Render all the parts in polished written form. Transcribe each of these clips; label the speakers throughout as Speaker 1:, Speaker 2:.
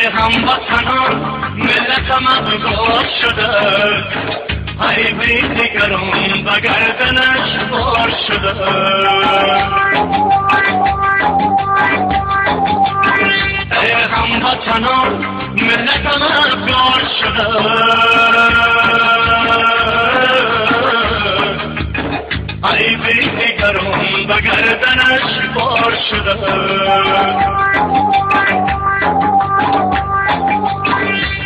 Speaker 1: هموطنان ملت مغرور شده، ای بی دیگران به گردنش بار شده. ای هموطنان ملت مغرور شده، ای بی دیگران به گردنش بار شده.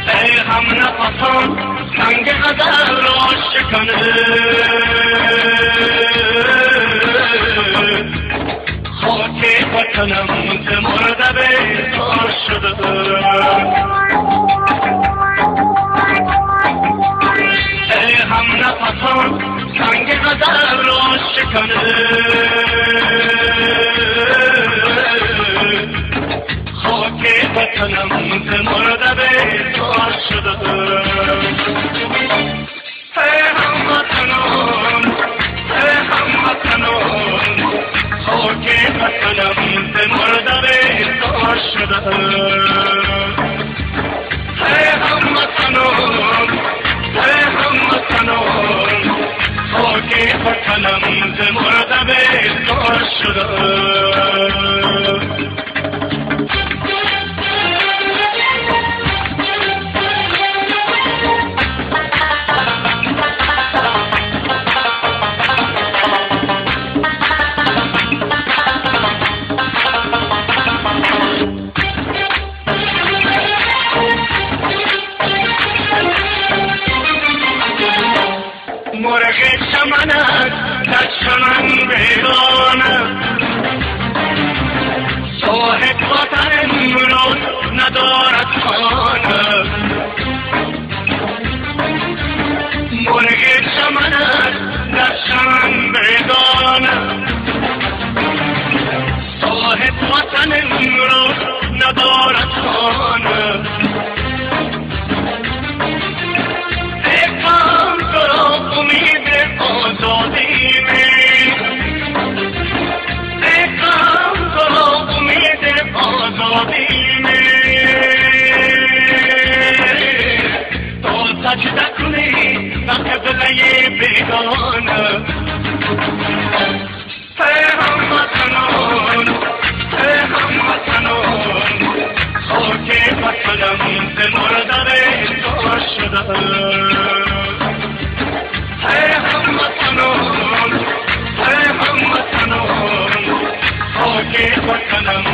Speaker 1: ای هم نفسان سنگ غزل را شکنه، خاک وطنم ز مرده بیزار شده. ای هم نفسان سنگ غزل را شکنه، خاک وطنم ز مرده بیزار شده. ای هموطنان، ای هموطنان، خاک وطنم ز مرده بیزار شده. ای هموطنان، ای هموطنان، خاک وطنم ز مرده بیزار شده. مرغ چمنت در چمن ویرانه، صاحب وطن امروز ندارد خانه. مرغ چمنت در چمن ویرانه، صاحب وطن امروز ندارد خانه. سجده کنی به قبله بیگانه. ای هموطنان، ای هموطنان، خاک وطنم ز مرده بیزار شده. ای هموطنان، ای هموطنان، خاک وطنم